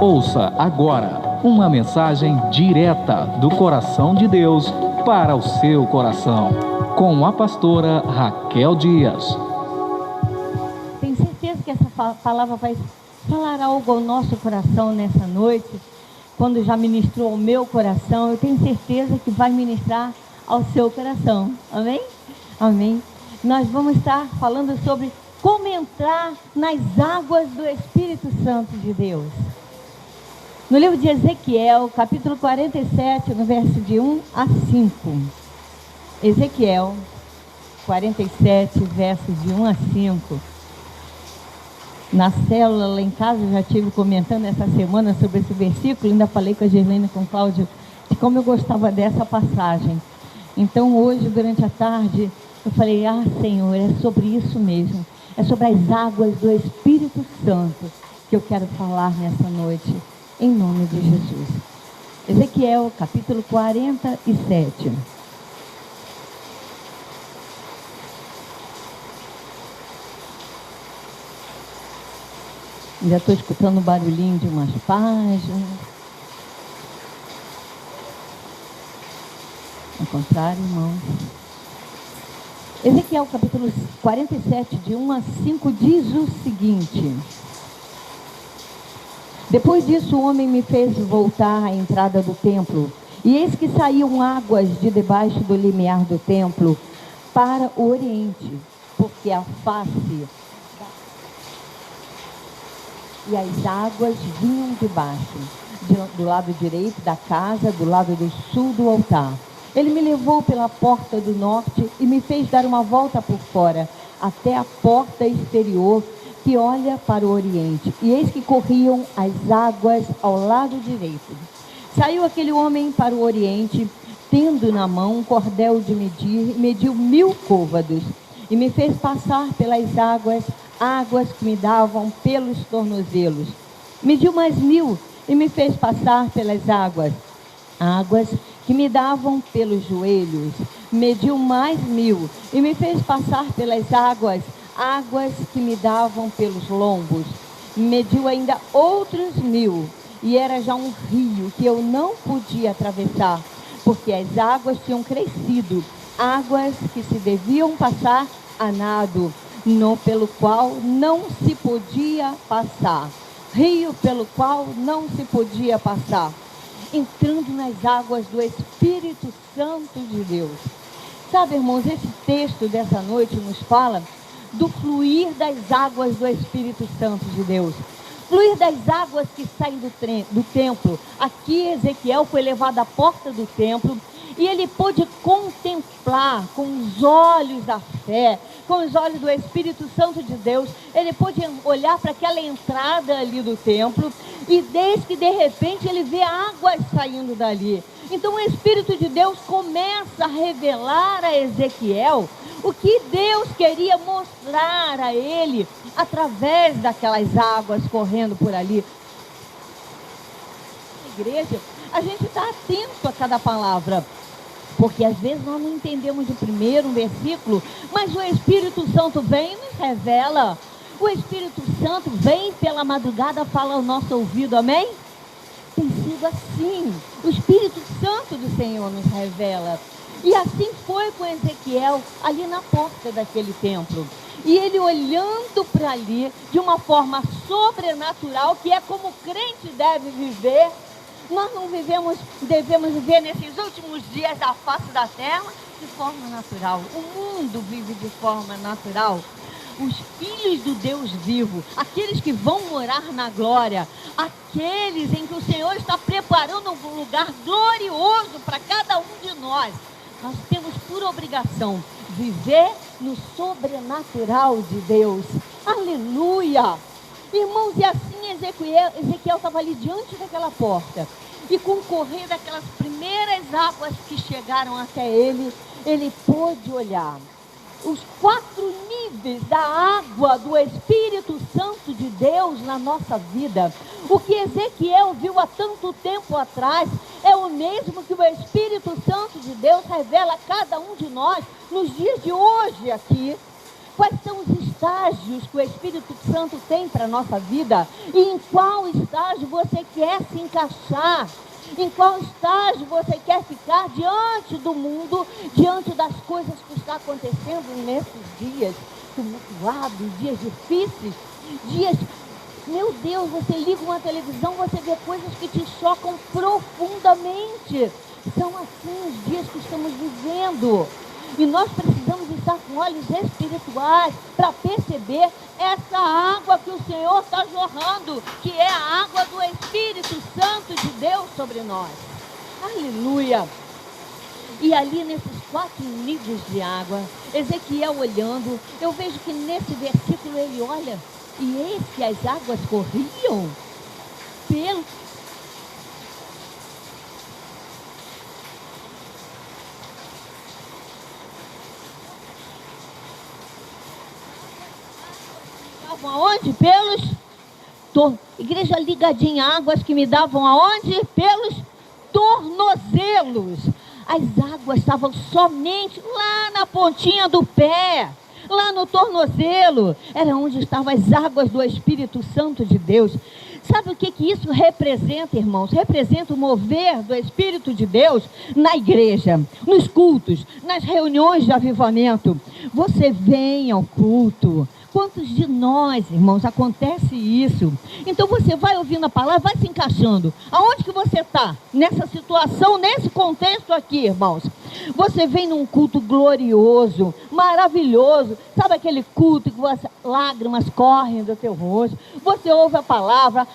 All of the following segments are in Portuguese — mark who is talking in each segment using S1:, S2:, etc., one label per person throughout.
S1: Ouça agora uma mensagem direta do coração de Deus para o seu coração, com a pastora Raquel Dias.
S2: Tenho certeza que essa palavra vai falar algo ao nosso coração nessa noite. Quando já ministrou ao meu coração, eu tenho certeza que vai ministrar ao seu coração. Amém? Amém. Nós vamos estar falando sobre como entrar nas águas do Espírito Santo de Deus. No livro de Ezequiel, capítulo 47, no verso de 1 a 5. Ezequiel 47, versos de 1 a 5. Na célula lá em casa, eu já estive comentando essa semana sobre esse versículo. Ainda falei com a Gerlene e com o Cláudio de como eu gostava dessa passagem. Então hoje, durante a tarde, eu falei, Senhor, é sobre isso mesmo. É sobre as águas do Espírito Santo que eu quero falar nessa noite, em nome de Jesus. Ezequiel, capítulo 47. Já estou escutando o barulhinho de umas páginas. Ao contrário, irmão. Ezequiel capítulo 47, de 1 a 5, diz o seguinte: Depois disso o homem me fez voltar à entrada do templo, e eis que saíam águas de debaixo do limiar do templo para o oriente, porque a face e as águas vinham de baixo, do lado direito da casa, do lado do sul do altar. Ele me levou pela porta do norte e me fez dar uma volta por fora, até a porta exterior que olha para o oriente. E eis que corriam as águas ao lado direito. Saiu aquele homem para o oriente, tendo na mão um cordel de medir, e mediu 1000 côvados. E me fez passar pelas águas que me davam pelos tornozelos. Mediu mais 1000 e me fez passar pelas águas que me davam pelos joelhos. Mediu mais 1000 e me fez passar pelas águas que me davam pelos lombos. Mediu ainda outros 1000, e era já um rio que eu não podia atravessar, porque as águas tinham crescido, águas que se deviam passar a nado, pelo qual não se podia passar, rio pelo qual não se podia passar, entrando nas águas do Espírito Santo de Deus. Sabe, irmãos, esse texto dessa noite nos fala do fluir das águas do Espírito Santo de Deus. Fluir das águas que saem do templo. Aqui Ezequiel foi levado à porta do templo e ele pôde contemplar com os olhos da fé, com os olhos do Espírito Santo de Deus. Ele pôde olhar para aquela entrada ali do templo e desde que de repente ele vê águas saindo dali. Então o Espírito de Deus começa a revelar a Ezequiel o que Deus queria mostrar a ele através daquelas águas correndo por ali. Na igreja, a gente está atento a cada palavra, porque às vezes nós não entendemos de primeiro um versículo, mas o Espírito Santo vem e nos revela. O Espírito Santo vem pela madrugada, fala ao nosso ouvido, amém? Tem sido assim. O Espírito Santo do Senhor nos revela. E assim foi com Ezequiel, ali na porta daquele templo. E ele olhando para ali, de uma forma sobrenatural, que é como o crente deve viver. Nós não devemos viver nesses últimos dias da face da terra de forma natural. O mundo vive de forma natural. Os filhos do Deus vivo, aqueles que vão morar na glória, aqueles em que o Senhor está preparando um lugar glorioso para cada um de nós. Nós temos por obrigação viver no sobrenatural de Deus. Aleluia! Irmãos, e assim Ezequiel estava ali diante daquela porta. E com o correr daquelas primeiras águas que chegaram até ele, ele pôde olhar os 4 níveis da água do Espírito Santo de Deus na nossa vida. O que Ezequiel viu há tanto tempo atrás é o mesmo que o Espírito Santo de Deus revela a cada um de nós nos dias de hoje aqui. Quais são os estágios que o Espírito Santo tem para a nossa vida? E em qual estágio você quer se encaixar? Em qual estágio você quer ficar diante do mundo, diante das coisas que está acontecendo nesses dias tumultuados, dias difíceis, dias... Meu Deus, você liga uma televisão, você vê coisas que te chocam profundamente. São assim os dias que estamos vivendo. E nós precisamos estar com olhos espirituais para perceber essa água que o Senhor está jorrando, que é a água do Espírito Santo de Deus sobre nós. Aleluia! E ali nesses 4 nidos de água, Ezequiel olhando, eu vejo que nesse versículo ele olha, e eis que as águas corriam pelo... Aonde? Igreja ligadinha, águas que me davam aonde? Pelos tornozelos. As águas estavam somente lá na pontinha do pé, lá no tornozelo. Era onde estavam as águas do Espírito Santo de Deus. Sabe o que isso representa, irmãos? Representa o mover do Espírito de Deus na igreja, nos cultos, nas reuniões de avivamento. Você vem ao culto. Quantos de nós, irmãos, acontece isso? Então você vai ouvindo a palavra, vai se encaixando. Aonde que você está? Nessa situação, nesse contexto aqui, irmãos. Você vem num culto glorioso, maravilhoso. Sabe aquele culto que as lágrimas correm do teu rosto? Você ouve a palavra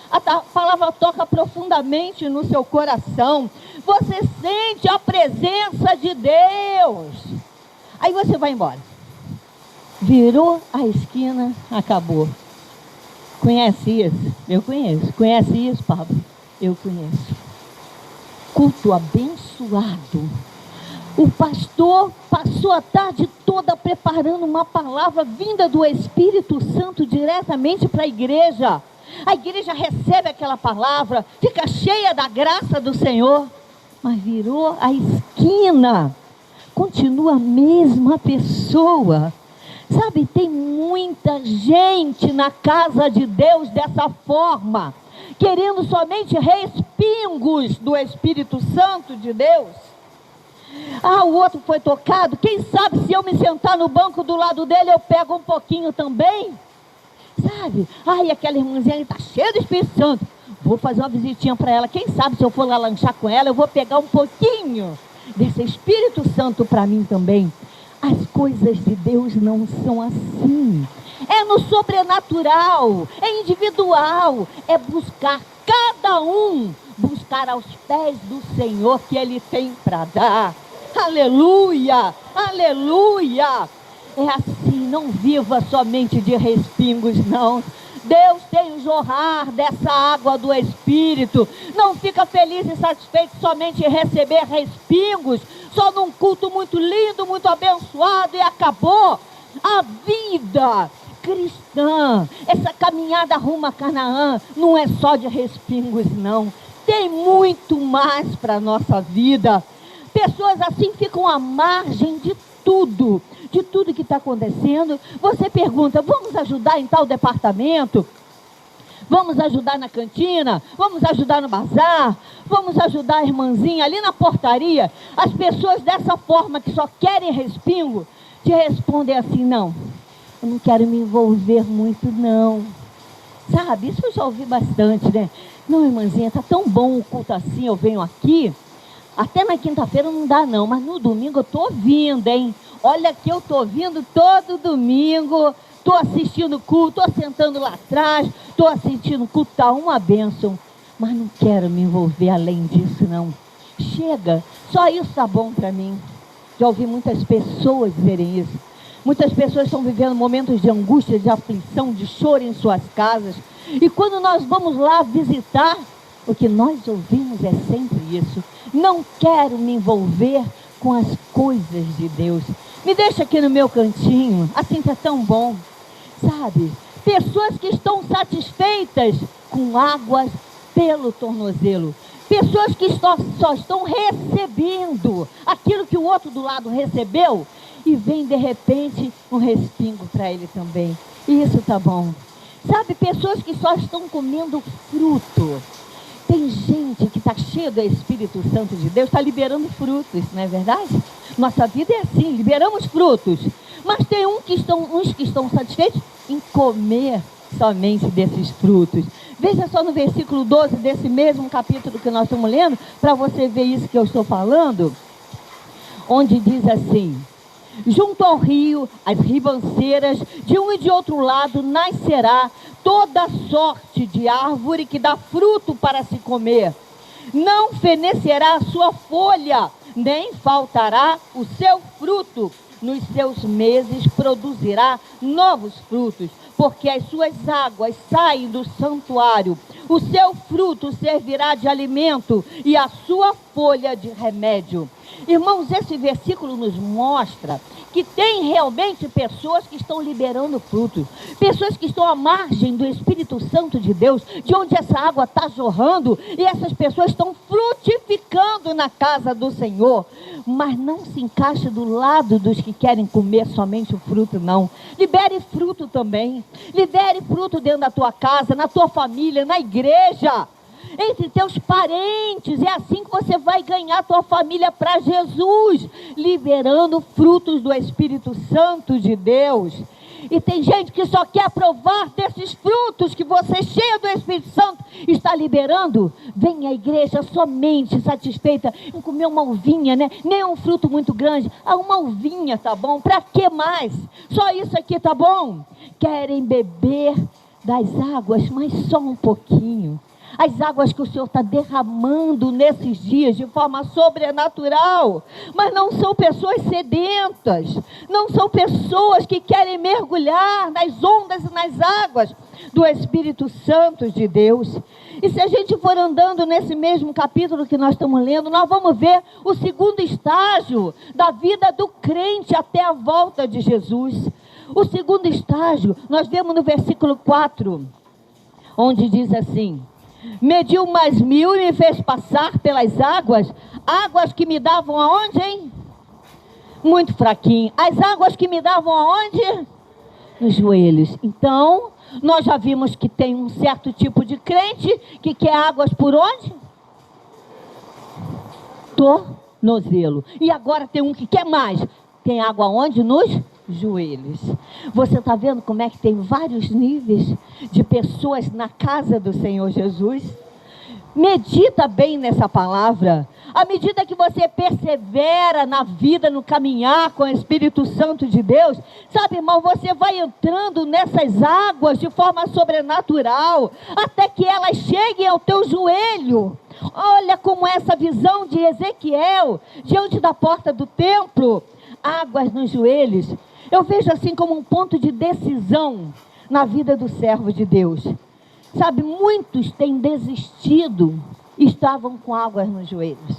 S2: toca profundamente no seu coração. Você sente a presença de Deus. Aí você vai embora. Virou a esquina, acabou. Conhece isso? Eu conheço. Conhece isso, Pablo? Eu conheço. Culto abençoado. O pastor passou a tarde toda preparando uma palavra vinda do Espírito Santo diretamente para a igreja. A igreja recebe aquela palavra, fica cheia da graça do Senhor, mas virou a esquina. Continua a mesma pessoa. Sabe, tem muita gente na casa de Deus dessa forma, querendo somente respingos do Espírito Santo de Deus. Ah, o outro foi tocado, quem sabe se eu me sentar no banco do lado dele, eu pego um pouquinho também. Sabe, ai, aquela irmãzinha ali está cheia do Espírito Santo, vou fazer uma visitinha para ela, quem sabe se eu for lá lanchar com ela, eu vou pegar um pouquinho desse Espírito Santo para mim também. As coisas de Deus não são assim. É no sobrenatural, é individual, é buscar cada um, buscar aos pés do Senhor que Ele tem para dar. Aleluia, aleluia. É assim, não viva somente de respingos, não. Deus tem o jorrar dessa água do Espírito. Não fica feliz e satisfeito somente em receber respingos, só num culto muito lindo, muito abençoado e acabou. A vida cristã, essa caminhada rumo a Canaã, não é só de respingos, não. Tem muito mais para a nossa vida. Pessoas assim ficam à margem de tudo que está acontecendo. Você pergunta, vamos ajudar em tal departamento? Vamos ajudar na cantina? Vamos ajudar no bazar? Vamos ajudar a irmãzinha ali na portaria? As pessoas dessa forma, que só querem respingo, te respondem assim, não, eu não quero me envolver muito, não. Sabe, isso eu já ouvi bastante, né? Não, irmãzinha, está tão bom o culto assim, eu venho aqui. Até na quinta-feira não dá não, mas no domingo eu estou vindo, hein? Olha que eu estou vindo todo domingo, estou assistindo o culto, estou sentando lá atrás, estou assistindo o culto, está uma bênção. Mas não quero me envolver além disso, não. Chega, só isso está bom para mim. Já ouvi muitas pessoas dizerem isso. Muitas pessoas estão vivendo momentos de angústia, de aflição, de choro em suas casas. E quando nós vamos lá visitar, o que nós ouvimos é sempre isso. Não quero me envolver com as coisas de Deus. Me deixa aqui no meu cantinho, assim está tão bom. Sabe, pessoas que estão satisfeitas com águas pelo tornozelo. Pessoas que só estão recebendo aquilo que o outro do lado recebeu. e vem de repente um respingo para ele também. E isso tá bom. Sabe, pessoas que só estão comendo fruto. Tem gente que está cheia do Espírito Santo de Deus, está liberando frutos, não é verdade? Nossa vida é assim, liberamos frutos. Mas tem uns que estão satisfeitos em comer somente desses frutos. Veja só no versículo 12 desse mesmo capítulo que nós estamos lendo, para você ver isso que eu estou falando, onde diz assim: junto ao rio, as ribanceiras, de um e de outro lado, nascerá toda sorte de árvore que dá fruto para se comer. Não fenecerá a sua folha, nem faltará o seu fruto. Nos seus meses produzirá novos frutos, porque as suas águas saem do santuário. O seu fruto servirá de alimento e a sua folha de remédio. Irmãos, esse versículo nos mostra que tem realmente pessoas que estão liberando frutos, pessoas que estão à margem do Espírito Santo de Deus, de onde essa água está jorrando, e essas pessoas estão frutificando na casa do Senhor. Mas não se encaixa do lado dos que querem comer somente o fruto, não. Libere fruto também. Libere fruto dentro da tua casa, na tua família, na igreja, entre teus parentes. É assim que você vai ganhar a tua família para Jesus, liberando frutos do Espírito Santo de Deus. E tem gente que só quer provar desses frutos que você, cheio do Espírito Santo, está liberando. Vem à igreja somente satisfeita em comer uma uvinha, né? Nem um fruto muito grande. Uma uvinha, tá bom? Para que mais? Só isso aqui, tá bom? Querem beber das águas, mas só um pouquinho. As águas que o Senhor está derramando nesses dias de forma sobrenatural. Mas não são pessoas sedentas. Não são pessoas que querem mergulhar nas ondas e nas águas do Espírito Santo de Deus. E se a gente for andando nesse mesmo capítulo que nós estamos lendo, nós vamos ver o segundo estágio da vida do crente até a volta de Jesus. O segundo estágio, nós vemos no versículo 4, onde diz assim: mediu mais 1000 e me fez passar pelas águas, águas que me davam aonde, hein? Muito fraquinho. As águas que me davam aonde? Nos joelhos. Então, nós já vimos que tem um certo tipo de crente que quer águas por onde? Tornozelo. E agora tem um que quer mais. Tem água onde? Nos joelhos. Você está vendo como é que tem vários níveis de pessoas na casa do Senhor Jesus? Medita bem nessa palavra. À medida que você persevera na vida, no caminhar com o Espírito Santo de Deus, sabe, irmão, você vai entrando nessas águas de forma sobrenatural, até que elas cheguem ao teu joelho. Olha como essa visão de Ezequiel, diante da porta do templo, águas nos joelhos. Eu vejo assim como um ponto de decisão na vida do servo de Deus. Sabe, muitos têm desistido, estavam com águas nos joelhos.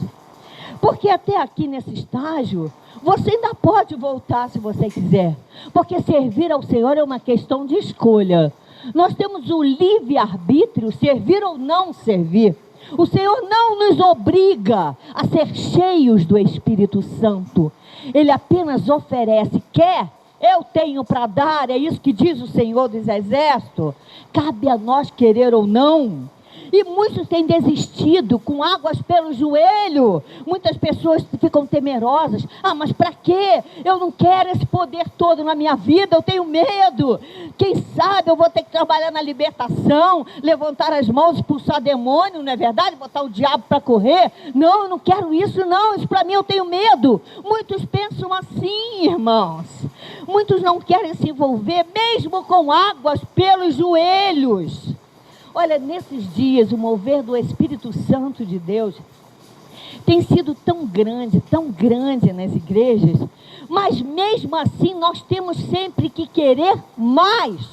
S2: Porque até aqui nesse estágio, você ainda pode voltar se você quiser. Porque servir ao Senhor é uma questão de escolha. Nós temos o livre-arbítrio, servir ou não servir. O Senhor não nos obriga a ser cheios do Espírito Santo. Ele apenas oferece, quer? Eu tenho para dar, é isso que diz o Senhor dos Exércitos. Cabe a nós querer ou não. E muitos têm desistido com águas pelo joelho. Muitas pessoas ficam temerosas. Ah, mas para quê? Eu não quero esse poder todo na minha vida, eu tenho medo. Quem sabe eu vou ter que trabalhar na libertação, levantar as mãos, expulsar demônio, não é verdade? Botar o diabo para correr. Não, eu não quero isso não, isso para mim eu tenho medo. Muitos pensam assim, irmãos. Muitos não querem se envolver mesmo com águas pelos joelhos. Olha, nesses dias, o mover do Espírito Santo de Deus tem sido tão grande nas igrejas, mas mesmo assim nós temos sempre que querer mais.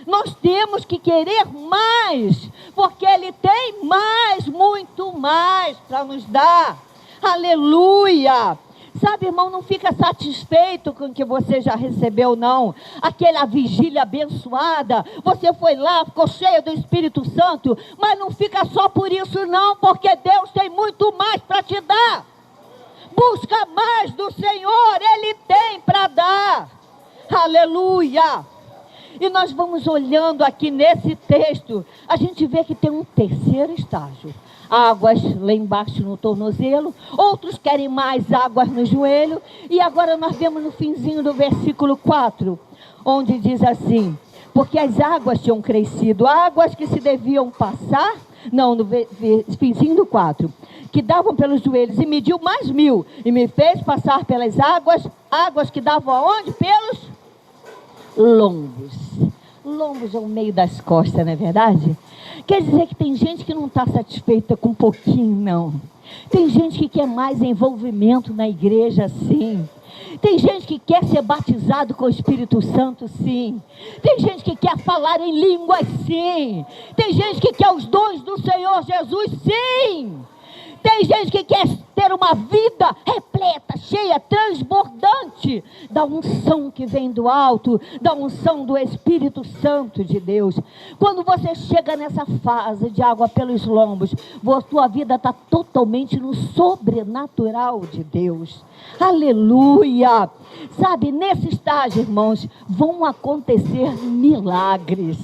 S2: Nós temos que querer mais, porque Ele tem mais, muito mais para nos dar. Aleluia! Sabe, irmão, não fica satisfeito com o que você já recebeu, não. Aquela vigília abençoada, você foi lá, ficou cheio do Espírito Santo, mas não fica só por isso, não, porque Deus tem muito mais para te dar. Busca mais do Senhor, Ele tem para aleluia. E nós vamos olhando aqui nesse texto, a gente vê que tem um terceiro estágio. Águas lá embaixo no tornozelo, outros querem mais águas no joelho. E agora nós vemos no finzinho do versículo 4, onde diz assim: porque as águas tinham crescido, águas que se deviam passar, não, no finzinho do 4, que davam pelos joelhos, e mediu mais 1000, e me fez passar pelas águas, águas que davam aonde? Pelos lombos. Lombos é o meio das costas, não é verdade? Quer dizer que tem gente que não está satisfeita com um pouquinho, não. Tem gente que quer mais envolvimento na igreja, sim. Tem gente que quer ser batizado com o Espírito Santo, sim. Tem gente que quer falar em línguas, sim. Tem gente que quer os dons do Senhor Jesus, sim. Tem gente que quer ter uma vida repleta, cheia, transbordante da unção que vem do alto, da unção do Espírito Santo de Deus. Quando você chega nessa fase de água pelos lombos, a tua vida está totalmente no sobrenatural de Deus. Aleluia! Sabe, nesse estágio, irmãos, vão acontecer milagres.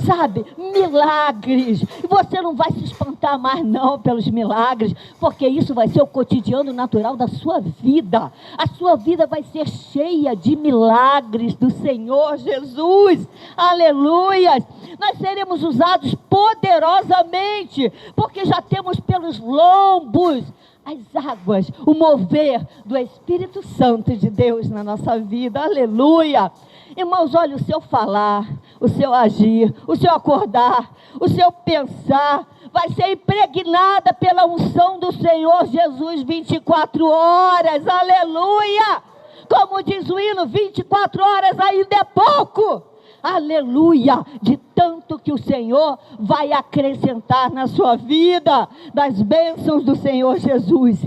S2: Sabe, milagres. E você não vai se espantar mais não pelos milagres, porque isso vai ser o cotidiano natural da sua vida. A sua vida vai ser cheia de milagres do Senhor Jesus. Aleluia! Nós seremos usados poderosamente, porque já temos pelos lombos as águas, o mover do Espírito Santo de Deus na nossa vida. Aleluia! Irmãos, olha, o seu falar, o seu agir, o seu acordar, o seu pensar, vai ser impregnada pela unção do Senhor Jesus 24 horas, aleluia! Como diz o hino, 24 horas ainda é pouco, aleluia! De tanto que o Senhor vai acrescentar na sua vida, das bênçãos do Senhor Jesus.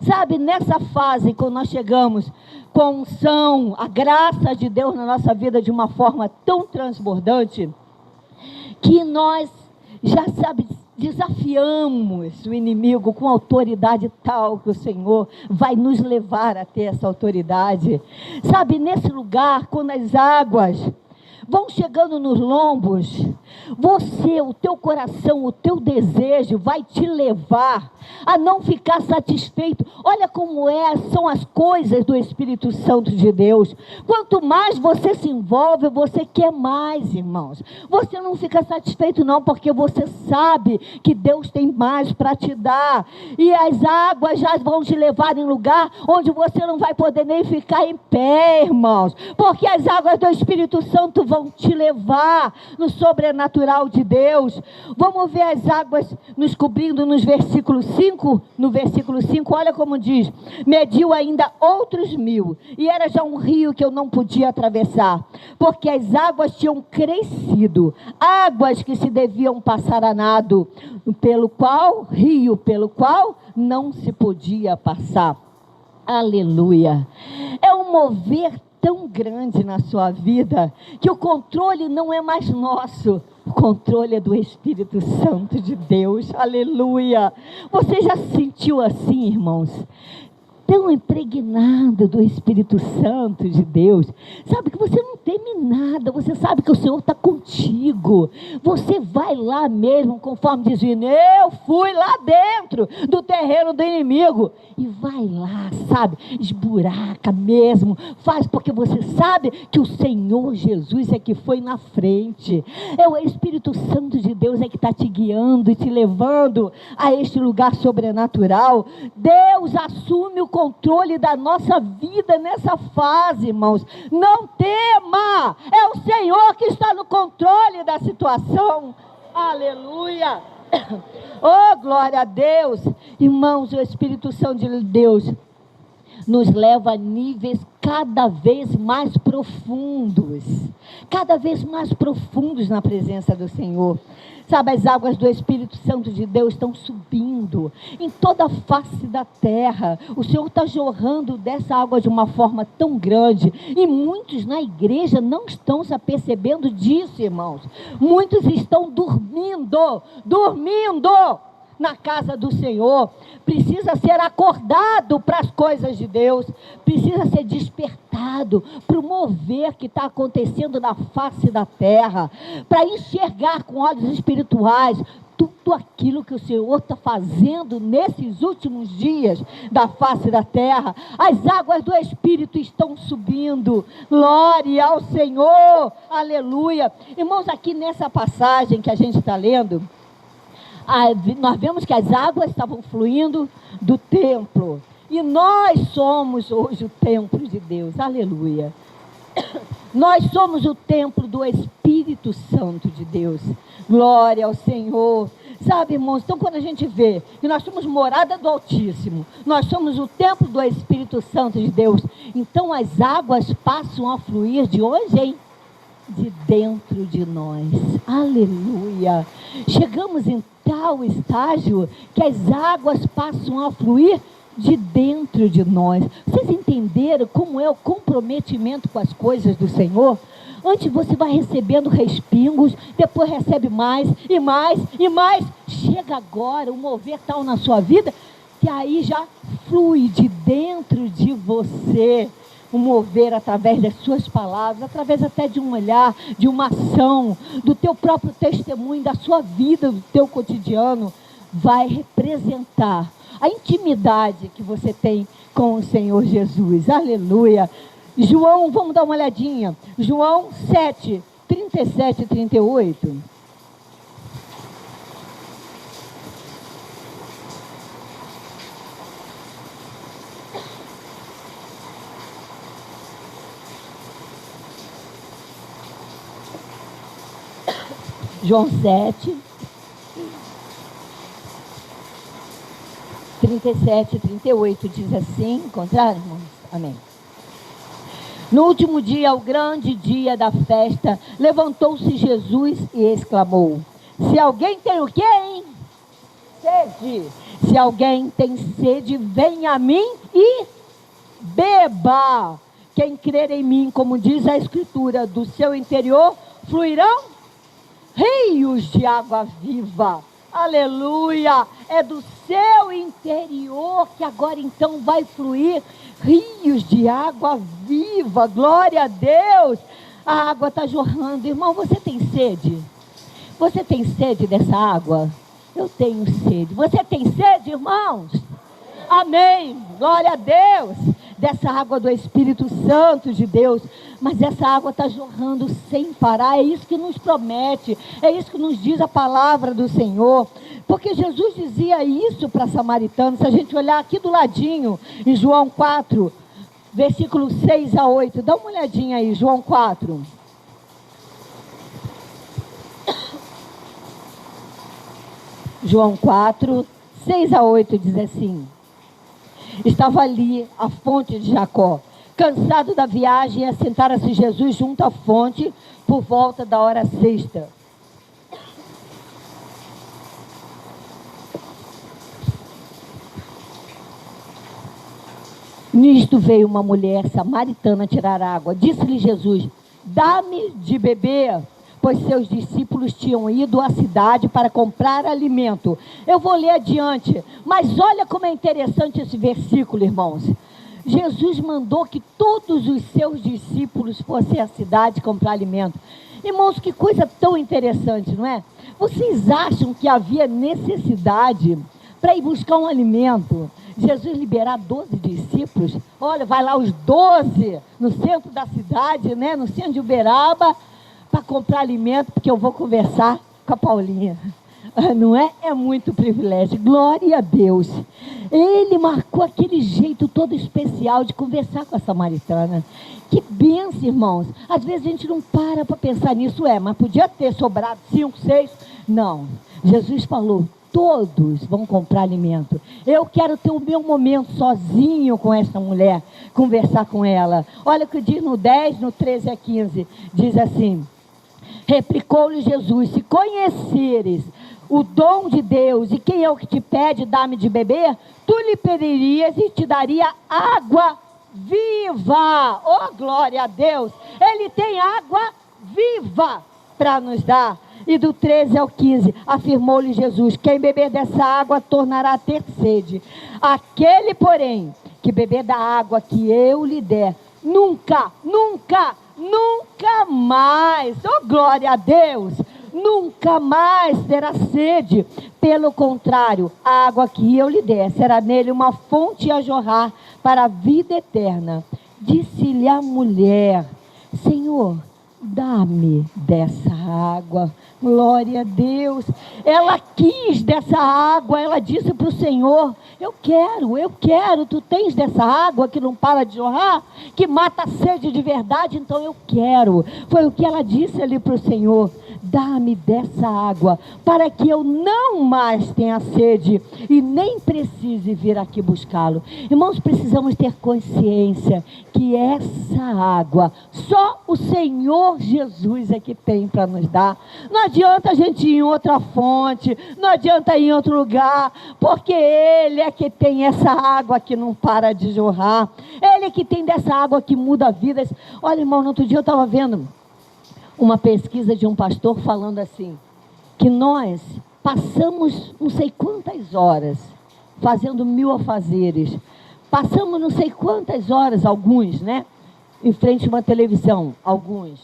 S2: Sabe, nessa fase, quando nós chegamos com a unção, a graça de Deus na nossa vida de uma forma tão transbordante, que nós já, sabe, desafiamos o inimigo com autoridade tal que o Senhor vai nos levar a ter essa autoridade. Sabe, nesse lugar, quando as águas vão chegando nos lombos, você, o teu coração, o teu desejo vai te levar a não ficar satisfeito. Olha como são as coisas do Espírito Santo de Deus. Quanto mais você se envolve, você quer mais, irmãos. Você não fica satisfeito não, porque você sabe que Deus tem mais para te dar. E as águas já vão te levar em lugar onde você não vai poder nem ficar em pé, irmãos. Porque as águas do Espírito Santo vão te levar no sobrenatural de Deus. Vamos ver as águas nos cobrindo nos versículos 5, no versículo 5, olha como diz: mediu ainda outros 1000, e era já um rio que eu não podia atravessar, porque as águas tinham crescido, águas que se deviam passar a nado, rio pelo qual não se podia passar. Aleluia! É um mover tão grande na sua vida, que o controle não é mais nosso, o controle é do Espírito Santo de Deus. Aleluia! Você já se sentiu assim, irmãos? Tão impregnado do Espírito Santo de Deus, sabe que você não teme nada, você sabe que o Senhor está contigo, você vai lá mesmo, conforme diz o hino, eu fui lá dentro do terreno do inimigo, e vai lá, sabe, esburaca mesmo, faz porque você sabe que o Senhor Jesus é que foi na frente, é o Espírito Santo de Deus é que está te guiando e te levando a este lugar sobrenatural. Deus assume o controle da nossa vida nessa fase, irmãos. Não tema, é o Senhor que está no controle da situação. Aleluia! Oh, glória a Deus! Irmãos, o Espírito Santo de Deus nos leva a níveis cada vez mais profundos na presença do Senhor. Sabe, as águas do Espírito Santo de Deus estão subindo em toda a face da terra. O Senhor está jorrando dessa água de uma forma tão grande. E muitos na igreja não estão se apercebendo disso, irmãos. Muitos estão dormindo. na casa do Senhor, precisa ser acordado para as coisas de Deus, precisa ser despertado para o mover que está acontecendo na face da terra, para enxergar com olhos espirituais tudo aquilo que o Senhor está fazendo nesses últimos dias da face da terra. As águas do Espírito estão subindo, glória ao Senhor, aleluia. Irmãos, aqui nessa passagem que a gente está lendo, nós vemos que as águas estavam fluindo do templo, e nós somos hoje o templo de Deus, aleluia. Nós somos o templo do Espírito Santo de Deus, glória ao Senhor. Sabe, irmãos, então quando a gente vê que nós somos morada do Altíssimo, nós somos o templo do Espírito Santo de Deus, então as águas passam a fluir de onde, hein? De dentro de nós, aleluia. Chegamos em tal estágio que as águas passam a fluir de dentro de nós. Vocês entenderam como é o comprometimento com as coisas do Senhor? Antes você vai recebendo respingos, depois recebe mais e mais e mais. Chega agora um mover tal na sua vida que aí já flui de dentro de você. Um mover através das suas palavras, através até de um olhar, de uma ação, do teu próprio testemunho, da sua vida, do teu cotidiano, vai representar a intimidade que você tem com o Senhor Jesus, aleluia. João, vamos dar uma olhadinha, João 7, 37 e 38. João 7, 37 e 38 diz assim, encontraram, irmãos? Amém. No último dia, o grande dia da festa, levantou-se Jesus e exclamou: se alguém tem o quê, hein? Sede. Se alguém tem sede, venha a mim e beba. Quem crer em mim, como diz a Escritura, do seu interior fluirão rios de água viva, aleluia. É do seu interior que agora então vai fluir rios de água viva, glória a Deus. A água está jorrando, irmão. Você tem sede? Você tem sede dessa água? Eu tenho sede. Você tem sede, irmãos? Amém, glória a Deus. Dessa água do Espírito Santo de Deus. Mas essa água está jorrando sem parar. É isso que nos promete, é isso que nos diz a palavra do Senhor. Porque Jesus dizia isso para samaritanos. Se a gente olhar aqui do ladinho, em João 4, versículos 6 a 8, dá uma olhadinha aí, João 4. João 4, 6 a 8 diz assim: estava ali a fonte de Jacó. Cansado da viagem, assentara-se Jesus junto à fonte por volta da hora sexta. Nisto veio uma mulher samaritana tirar água. Disse-lhe Jesus: dá-me de beber, pois seus discípulos tinham ido à cidade para comprar alimento. Eu vou ler adiante, mas olha como é interessante esse versículo, irmãos. Jesus mandou que todos os seus discípulos fossem à cidade comprar alimento. Irmãos, que coisa tão interessante, não é? Vocês acham que havia necessidade para ir buscar um alimento? Jesus liberar 12 discípulos? Olha, vai lá os 12 no centro da cidade, né? No centro de Uberaba, para comprar alimento, porque eu vou conversar com a Paulinha. Não é? É muito privilégio, glória a Deus. Ele marcou aquele jeito todo especial de conversar com a samaritana. Que bênção, irmãos. Às vezes a gente não para pensar nisso, mas podia ter sobrado 5, 6. Não, Jesus falou: todos vão comprar alimento. Eu quero ter o meu momento sozinho com essa mulher, conversar com ela. Olha o que diz no 10, no 13 a 15, diz assim: replicou-lhe Jesus: se conheceres o dom de Deus, e quem é o que te pede, dá-me de beber, tu lhe pedirias e te daria água viva. Oh, glória a Deus! Ele tem água viva para nos dar. E do 13 ao 15, afirmou-lhe Jesus: quem beber dessa água tornará a ter sede. Aquele, porém, que beber da água que eu lhe der, nunca mais, oh glória a Deus, nunca mais terá sede. Pelo contrário, a água que eu lhe der será nele uma fonte a jorrar para a vida eterna. Disse-lhe a mulher: Senhor, dá-me dessa água. Glória a Deus. Ela quis dessa água. Ela disse para o Senhor: eu quero, tu tens dessa água que não para de jorrar, que mata a sede de verdade, então eu quero. Foi o que ela disse ali para o Senhor: dá-me dessa água, para que eu não mais tenha sede e nem precise vir aqui buscá-lo. Irmãos, precisamos ter consciência que essa água, só o Senhor Jesus é que tem para nos dar. Não adianta a gente ir em outra fonte, não adianta ir em outro lugar, porque Ele é que tem essa água que não para de jorrar. Ele é que tem dessa água que muda vidas. Olha, irmão, no outro dia eu estava vendo uma pesquisa de um pastor falando assim, que nós passamos não sei quantas horas fazendo 1000 afazeres, passamos não sei quantas horas, alguns, né, em frente a uma televisão, alguns,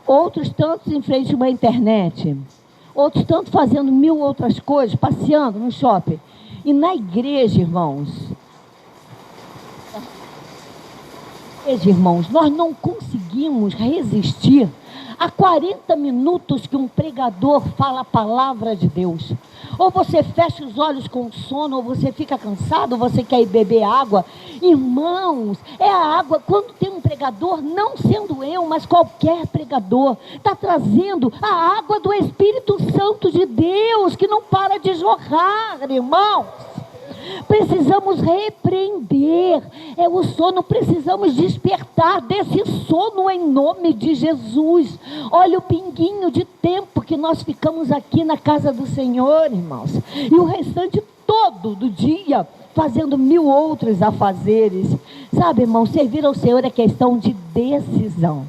S2: outros tantos em frente a uma internet, outros tantos fazendo 1000 outras coisas, passeando no shopping. E na igreja, irmãos, nós não conseguimos resistir a 40 minutos que um pregador fala a palavra de Deus. Ou você fecha os olhos com sono, ou você fica cansado, ou você quer ir beber água. Irmãos, é a água. Quando tem um pregador, não sendo eu, mas qualquer pregador, está trazendo a água do Espírito Santo de Deus, que não para de jorrar, irmãos. Precisamos repreender o sono, precisamos despertar desse sono em nome de Jesus. Olha o pinguinho de tempo que nós ficamos aqui na casa do Senhor, irmãos, e o restante todo do dia fazendo 1000 outros afazeres. Sabe, irmão, servir ao Senhor é questão de decisão.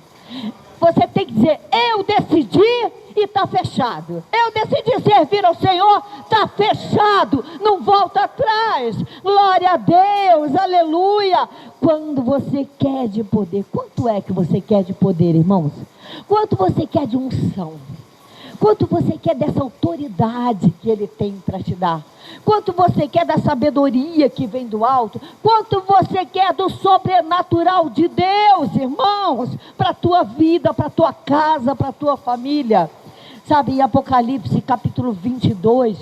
S2: Você tem que dizer: eu decidi, e está fechado. Eu decidi servir ao Senhor, está fechado, não volta atrás. Glória a Deus, aleluia. Quando você quer de poder, quanto é que você quer de poder, irmãos? Quanto você quer de unção? Quanto você quer dessa autoridade que Ele tem para te dar? Quanto você quer da sabedoria que vem do alto? Quanto você quer do sobrenatural de Deus, irmãos? Para a tua vida, para a tua casa, para a tua família. Sabe, em Apocalipse capítulo 22,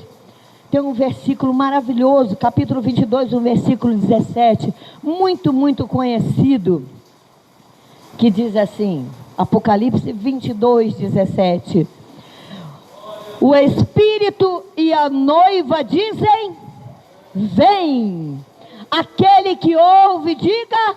S2: tem um versículo maravilhoso, capítulo 22, um versículo 17, muito conhecido, que diz assim, Apocalipse 22, 17, o Espírito e a noiva dizem: vem. Aquele que ouve, diga: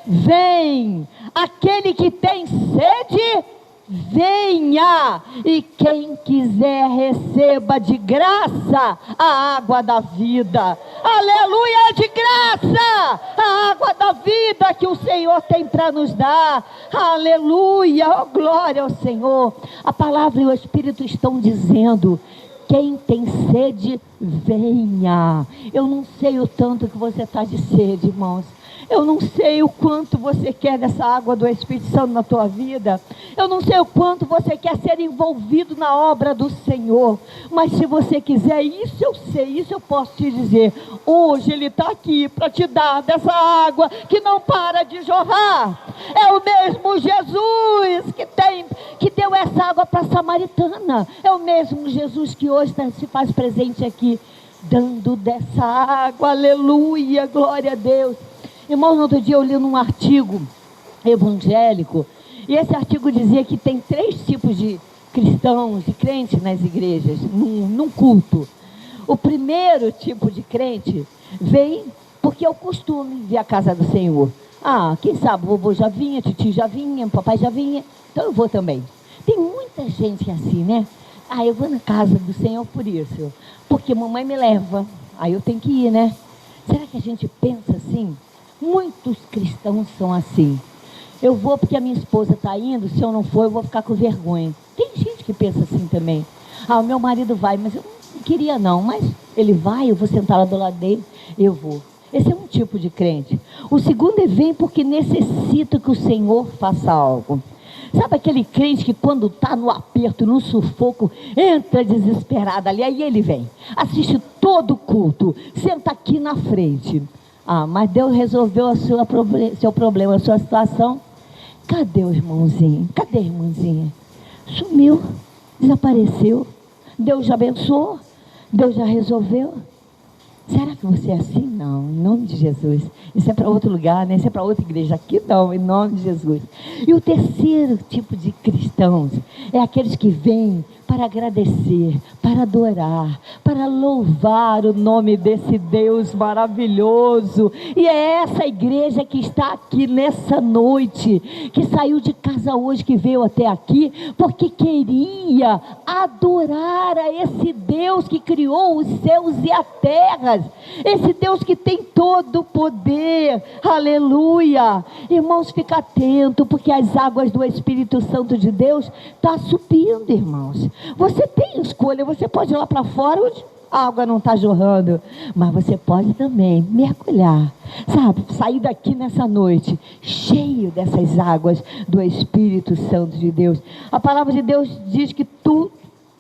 S2: vem. Aquele que tem sede, venha. E quem quiser, receba de graça a água da vida. Aleluia, de graça a água da vida que o Senhor tem para nos dar. Aleluia, oh, glória ao Senhor. A palavra e o Espírito estão dizendo: quem tem sede, venha. Eu não sei o tanto que você está de sede, irmãos. Eu não sei o quanto você quer dessa água do Espírito Santo na tua vida. Eu não sei o quanto você quer ser envolvido na obra do Senhor. Mas se você quiser, isso eu sei, isso eu posso te dizer. Hoje Ele está aqui para te dar dessa água que não para de jorrar. É o mesmo Jesus que deu essa água para a samaritana. É o mesmo Jesus que hoje se faz presente aqui, dando dessa água. Aleluia, glória a Deus. Irmãos, no outro dia eu li num artigo evangélico, e esse artigo dizia que tem 3 tipos de cristãos, de crentes nas igrejas, num culto. O primeiro tipo de crente vem porque é o costume vir à casa do Senhor. Ah, quem sabe, vovô já vinha, titi já vinha, papai já vinha, então eu vou também. Tem muita gente assim, né? Ah, eu vou na casa do Senhor por isso, porque mamãe me leva, aí eu tenho que ir, né? Será que a gente pensa assim? Muitos cristãos são assim. Eu vou porque a minha esposa está indo, se eu não for eu vou ficar com vergonha. Tem gente que pensam assim também. Ah, o meu marido vai, mas eu não queria não, mas ele vai, eu vou sentar lá do lado dele, eu vou. Esse é um tipo de crente. O segundo é vem porque necessita que o Senhor faça algo. Sabe aquele crente que quando está no aperto, no sufoco, entra desesperado ali, aí ele vem, assiste todo o culto, senta aqui na frente. Ah, mas Deus resolveu seu problema, a sua situação. Cadê o irmãozinho? Cadê a irmãzinha? Sumiu, desapareceu. Deus já abençoou, Deus já resolveu. Será que você é assim? Não, em nome de Jesus. Isso é para outro lugar, né? Isso é para outra igreja. Aqui não, em nome de Jesus. E o terceiro tipo de cristãos é aqueles que vêm para agradecer, para adorar, para louvar o nome desse Deus maravilhoso. E é essa igreja que está aqui nessa noite, que saiu de casa hoje, que veio até aqui, porque queria adorar a esse Deus que criou os céus e a terra, esse Deus que tem todo o poder. Aleluia. Irmãos, fica atento, porque as águas do Espírito Santo de Deus estão subindo, irmãos. Você tem escolha, você pode ir lá para fora onde a água não está jorrando, mas você pode também mergulhar, sabe, sair daqui nessa noite cheio dessas águas do Espírito Santo de Deus. A palavra de Deus diz que tu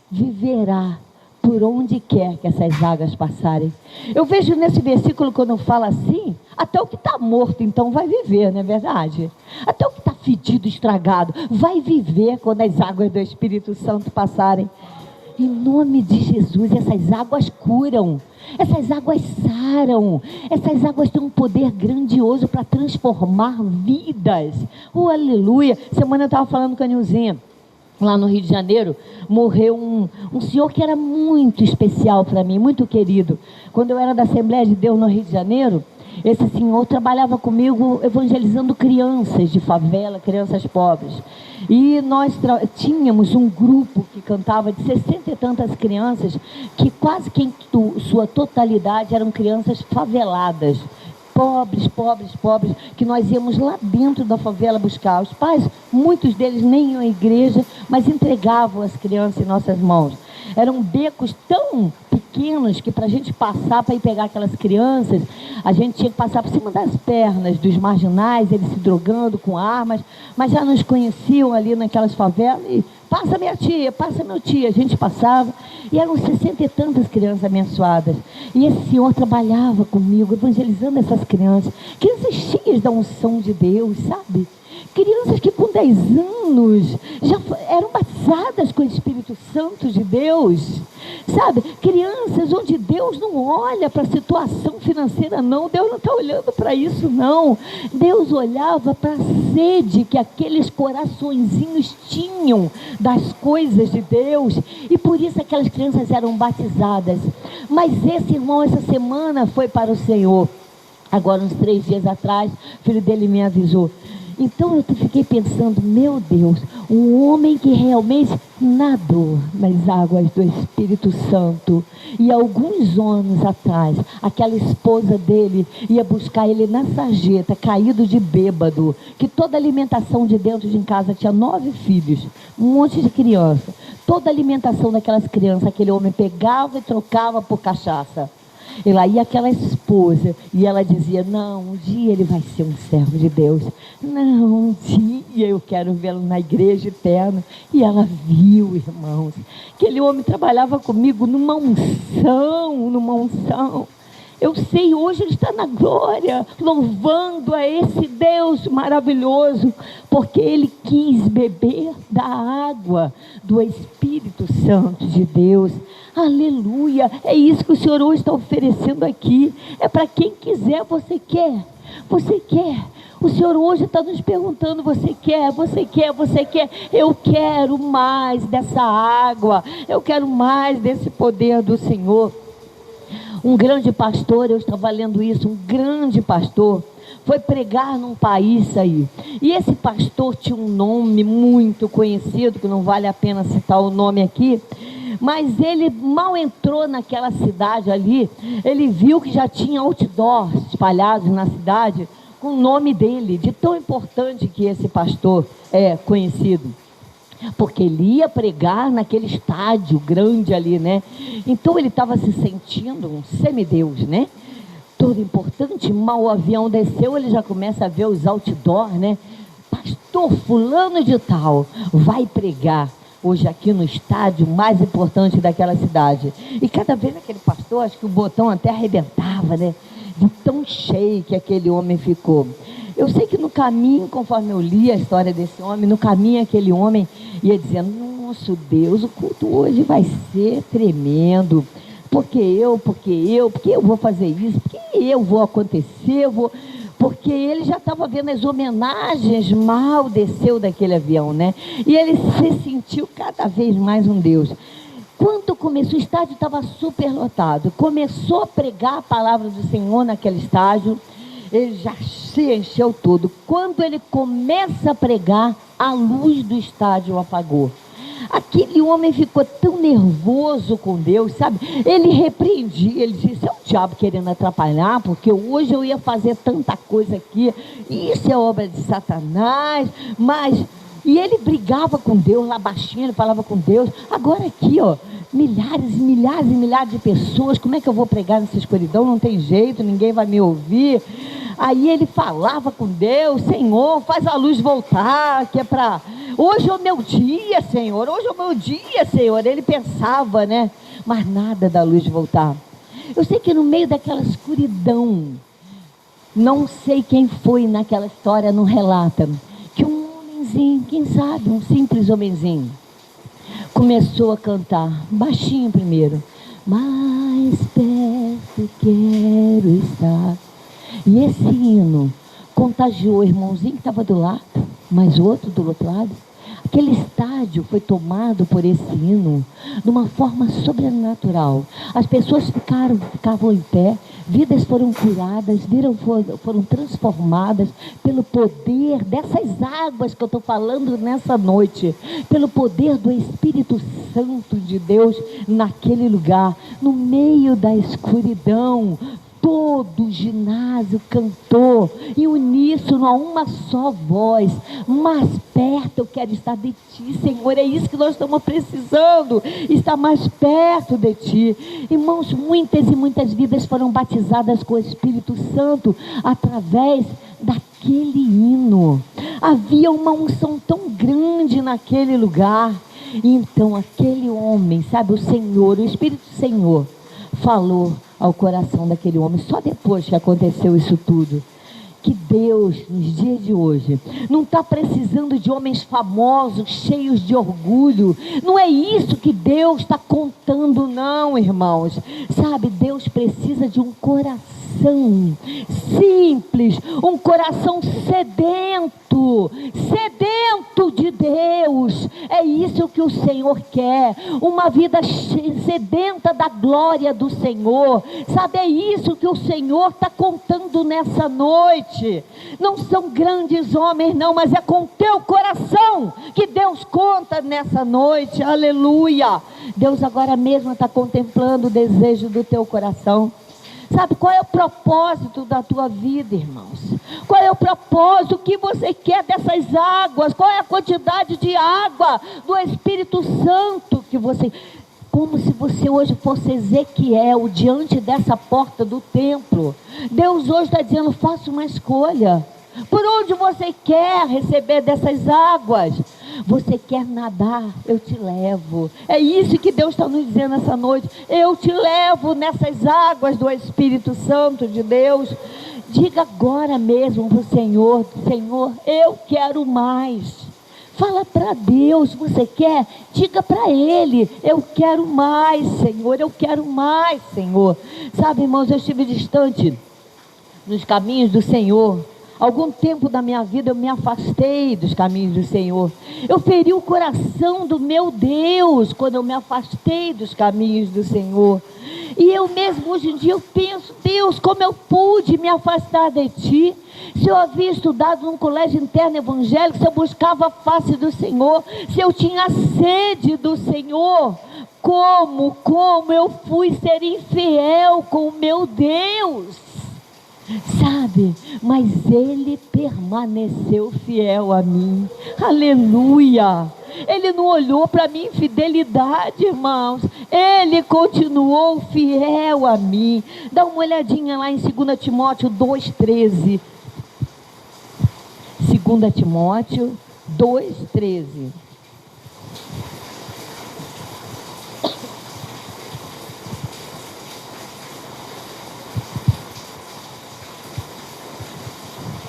S2: viverá por onde quer que essas águas passarem. Eu vejo nesse versículo, quando fala assim, até o que está morto então vai viver, não é verdade? Até o que está fedido, estragado, vai viver quando as águas do Espírito Santo passarem. Em nome de Jesus, essas águas curam, essas águas saram, essas águas têm um poder grandioso para transformar vidas. Oh, aleluia. Semana eu estava falando com a Nilzinha, lá no Rio de Janeiro, morreu um senhor que era muito especial para mim, muito querido. Quando eu era da Assembleia de Deus no Rio de Janeiro, esse senhor trabalhava comigo evangelizando crianças de favela, crianças pobres. E nós tínhamos um grupo que cantava de 60 e tantas crianças, que quase que em sua totalidade eram crianças faveladas. Pobres, que nós íamos lá dentro da favela buscar. Os pais, muitos deles nem iam à igreja, mas entregavam as crianças em nossas mãos. Eram becos tão pequenos que para a gente passar, para ir pegar aquelas crianças, a gente tinha que passar por cima das pernas dos marginais, eles se drogando com armas, mas já nos conheciam ali naquelas favelas e passa minha tia, passa meu tio. A gente passava e eram 60 e tantas crianças abençoadas. E esse senhor trabalhava comigo, evangelizando essas crianças cheias da unção de Deus, sabe? Crianças que com 10 anos já eram batizadas com o Espírito Santo de Deus, sabe? Crianças onde Deus não olha para a situação financeira, não. Deus não está olhando para isso, não. Deus olhava para a sede que aqueles coraçõezinhos tinham das coisas de Deus, e por isso aquelas crianças eram batizadas. Mas esse irmão, essa semana foi para o Senhor. Agora, uns 3 dias atrás, o filho dele me avisou. Então eu fiquei pensando, meu Deus, um homem que realmente nadou nas águas do Espírito Santo. E alguns anos atrás, aquela esposa dele ia buscar ele na sarjeta, caído de bêbado, que toda a alimentação de dentro de casa tinha 9 filhos, um monte de criança. Toda a alimentação daquelas crianças, aquele homem pegava e trocava por cachaça. E lá ia aquela esposa, e ela dizia, não, um dia ele vai ser um servo de Deus. Não, um dia eu quero vê-lo na igreja eterna. E ela viu, irmãos, aquele homem trabalhava comigo numa unção. Eu sei, hoje ele está na glória, louvando a esse Deus maravilhoso, porque ele quis beber da água do Espírito Santo de Deus. Aleluia, é isso que o Senhor hoje está oferecendo aqui. É para quem quiser. Você quer? Você quer? O Senhor hoje está nos perguntando, você quer? Você quer? Você quer? Eu quero mais dessa água, eu quero mais desse poder do Senhor. Um grande pastor, eu estava lendo isso, um grande pastor foi pregar num país aí, e esse pastor tinha um nome muito conhecido, que não vale a pena citar o nome aqui, mas ele mal entrou naquela cidade ali, ele viu que já tinha outdoors espalhados na cidade, com o nome dele, de tão importante que esse pastor é conhecido. porque ele ia pregar naquele estádio grande ali, né? Então ele estava se sentindo um semideus, né? Todo importante. Mal o avião desceu, ele já começa a ver os outdoor, né? Pastor fulano de tal vai pregar hoje aqui no estádio mais importante daquela cidade. E cada vez aquele pastor, acho que o botão até arrebentava, né? De tão cheio que aquele homem ficou. Eu sei que no caminho, conforme eu li a história desse homem, no caminho aquele homem ia dizendo: nosso Deus, o culto hoje vai ser tremendo. Porque eu vou fazer isso, porque eu vou acontecer, porque ele já estava vendo as homenagens, mal desceu daquele avião, né? E ele se sentiu cada vez mais um Deus. Quando começou, o estádio estava super lotado, começou a pregar a palavra do Senhor naquele estádio, ele já se encheu todo. Quando ele começa a pregar, a luz do estádio apagou. Aquele homem ficou tão nervoso com Deus, sabe? Ele repreendia, ele disse: é o diabo querendo atrapalhar, porque hoje eu ia fazer tanta coisa aqui, isso é obra de Satanás, mas... E ele brigava com Deus, lá baixinho, ele falava com Deus. Agora aqui, ó, milhares e milhares e milhares de pessoas, como é que eu vou pregar nessa escuridão? Não tem jeito, ninguém vai me ouvir. Aí ele falava com Deus: Senhor, faz a luz voltar, que é para... Hoje é o meu dia, Senhor, hoje é o meu dia, Senhor. Ele pensava, né? Mas nada da luz voltar. Eu sei que no meio daquela escuridão, não sei quem foi naquela história, não relata, que um homenzinho, quem sabe, um simples homenzinho, começou a cantar, baixinho primeiro: mais perto quero estar. E esse hino contagiou o irmãozinho que estava do lado, mas outro do outro lado. Aquele estádio foi tomado por esse hino de uma forma sobrenatural. As pessoas ficavam em pé, vidas foram curadas, foram transformadas pelo poder dessas águas que eu estou falando nessa noite, pelo poder do Espírito Santo de Deus naquele lugar, no meio da escuridão. Todo o ginásio cantou em uníssono, a uma só voz: mais perto eu quero estar de ti, Senhor. É isso que nós estamos precisando, estar mais perto de ti. Irmãos, muitas e muitas vidas foram batizadas com o Espírito Santo através daquele hino. Havia uma unção tão grande naquele lugar. Então aquele homem, sabe, o Senhor, o Espírito do Senhor falou ao coração daquele homem, só depois que aconteceu isso tudo, que Deus, nos dias de hoje, não está precisando de homens famosos, cheios de orgulho. Não é isso que Deus está contando, não, irmãos. Sabe, Deus precisa de um coração simples, um coração sedento de Deus. É isso que o Senhor quer, uma vida sedenta da glória do Senhor. Sabe, é isso que o Senhor está contando nessa noite. Não são grandes homens não, mas é com teu coração que Deus conta nessa noite. Aleluia. Deus agora mesmo está contemplando o desejo do teu coração. Sabe qual é o propósito da tua vida, irmãos? Qual é o propósito? O que você quer dessas águas? Qual é a quantidade de água do Espírito Santo que você... Como se você hoje fosse Ezequiel diante dessa porta do templo. Deus hoje está dizendo: faça uma escolha. Por onde você quer receber dessas águas? Você quer nadar? Eu te levo. É isso que Deus está nos dizendo essa noite. Eu te levo nessas águas do Espírito Santo de Deus. Diga agora mesmo para o Senhor: Senhor, eu quero mais. Fala para Deus, você quer? Diga para Ele: eu quero mais, Senhor, eu quero mais, Senhor. Sabe, irmãos, eu estive distante nos caminhos do Senhor. Algum tempo da minha vida eu me afastei dos caminhos do Senhor. Eu feri o coração do meu Deus quando eu me afastei dos caminhos do Senhor. E eu mesmo hoje em dia eu penso: Deus, como eu pude me afastar de Ti? Se eu havia estudado num colégio interno evangélico, se eu buscava a face do Senhor, se eu tinha sede do Senhor, como eu fui ser infiel com o meu Deus? Sabe, mas Ele permaneceu fiel a mim. Aleluia. Ele não olhou para a minha infidelidade, irmãos. Ele continuou fiel a mim. Dá uma olhadinha lá em 2 Timóteo 2,13. 2 Timóteo 2,13.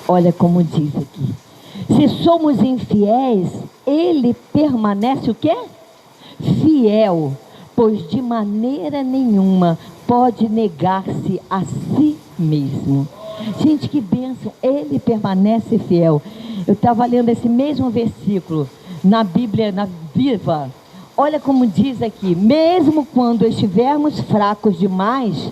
S2: Olha como diz aqui. Se somos infiéis, ele permanece o quê? Fiel, pois de maneira nenhuma pode negar-se a si mesmo. Gente, que bênção, ele permanece fiel. Eu estava lendo esse mesmo versículo na Bíblia, na Viva. Olha como diz aqui: mesmo quando estivermos fracos demais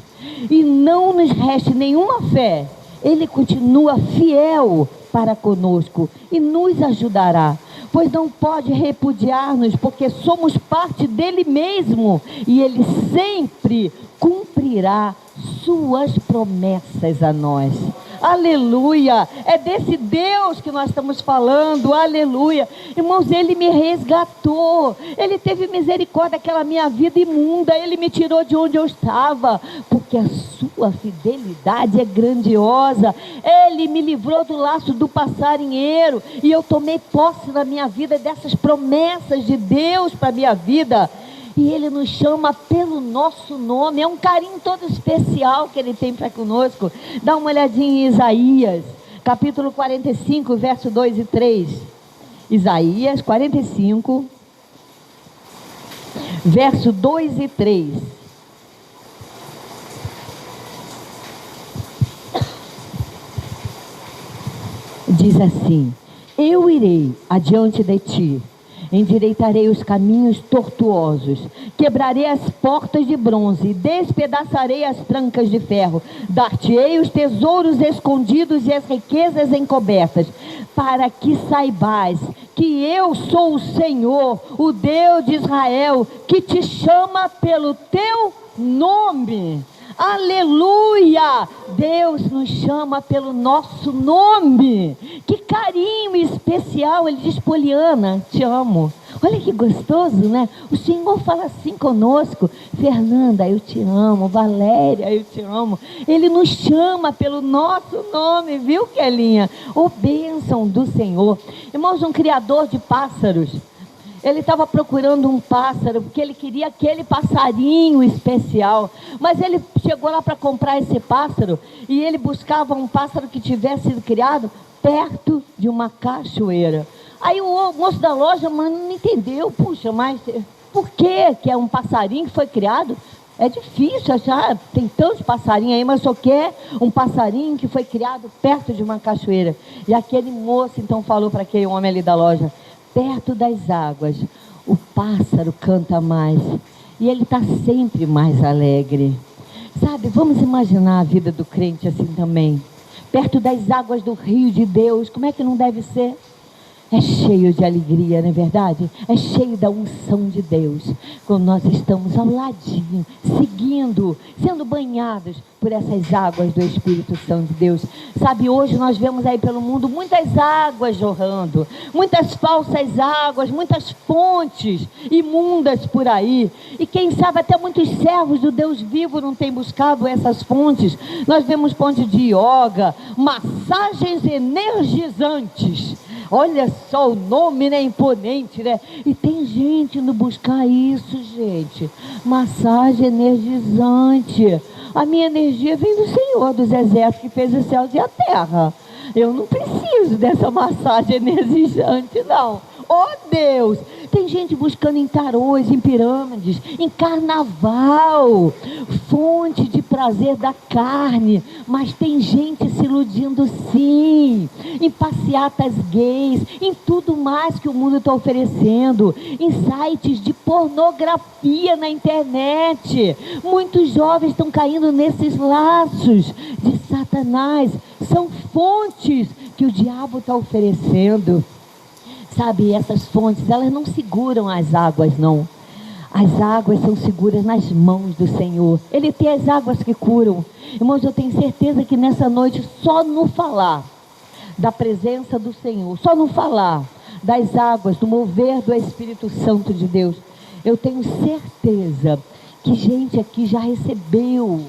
S2: e não nos reste nenhuma fé, ele continua fiel para conosco e nos ajudará, pois não pode repudiar-nos, porque somos parte dele mesmo, e ele sempre cumprirá suas promessas a nós. Aleluia, é desse Deus que nós estamos falando, aleluia. Irmãos, ele me resgatou, ele teve misericórdia daquela minha vida imunda, ele me tirou de onde eu estava, porque a sua fidelidade é grandiosa. Ele me livrou do laço do passarinheiro, e eu tomei posse na minha vida dessas promessas de Deus para a minha vida. E ele nos chama pelo nosso nome, é um carinho todo especial que ele tem para conosco. Dá uma olhadinha em Isaías, capítulo 45, verso 2 e 3. Isaías 45, verso 2 e 3. Diz assim: eu irei adiante de ti, endireitarei os caminhos tortuosos, quebrarei as portas de bronze, despedaçarei as trancas de ferro, dar-te-ei os tesouros escondidos e as riquezas encobertas, para que saibais que eu sou o Senhor, o Deus de Israel, que te chama pelo teu nome. Aleluia! Deus nos chama pelo nosso nome. Que carinho especial. Ele diz: Poliana, te amo. Olha que gostoso, né? O Senhor fala assim conosco: Fernanda, eu te amo. Valéria, eu te amo. Ele nos chama pelo nosso nome, viu, Kelinha? Ô, bênção do Senhor. Irmãos, um criador de pássaros, ele estava procurando um pássaro, porque ele queria aquele passarinho especial. Mas ele chegou lá para comprar esse pássaro, e ele buscava um pássaro que tivesse sido criado perto de uma cachoeira. Aí o moço da loja, mano, não entendeu. Puxa, mas por que é um passarinho que foi criado? É difícil achar, tem tantos passarinhos aí, mas só quer um passarinho que foi criado perto de uma cachoeira. E aquele moço então falou para aquele homem ali da loja: perto das águas, o pássaro canta mais, e ele está sempre mais alegre. Sabe, vamos imaginar a vida do crente assim também. Perto das águas do rio de Deus, como é que não deve ser? É cheio de alegria, não é verdade? É cheio da unção de Deus, quando nós estamos ao ladinho, seguindo, sendo banhados por essas águas do Espírito Santo de Deus. Sabe, hoje nós vemos aí pelo mundo muitas águas jorrando, muitas falsas águas, muitas fontes imundas por aí. E quem sabe até muitos servos do Deus vivo não têm buscado essas fontes. Nós vemos fontes de yoga, massagens energizantes. Olha só o nome, né? Imponente, né? E tem gente indo buscar isso, gente. Massagem energizante. A minha energia vem do Senhor dos Exércitos, que fez os céus e a terra. Eu não preciso dessa massagem energizante, não. Oh, Deus! Tem gente buscando em tarôs, em pirâmides, em carnaval, fonte de prazer da carne. Mas tem gente se iludindo, sim, em passeatas gays, em tudo mais que o mundo está oferecendo, em sites de pornografia na internet. Muitos jovens estão caindo nesses laços de Satanás. São fontes que o diabo está oferecendo. Sabe, essas fontes, elas não seguram as águas, não. As águas são seguras nas mãos do Senhor. Ele tem as águas que curam. Irmãos, eu tenho certeza que nessa noite, só no falar da presença do Senhor, só no falar das águas, do mover do Espírito Santo de Deus. Eu tenho certeza que gente aqui já recebeu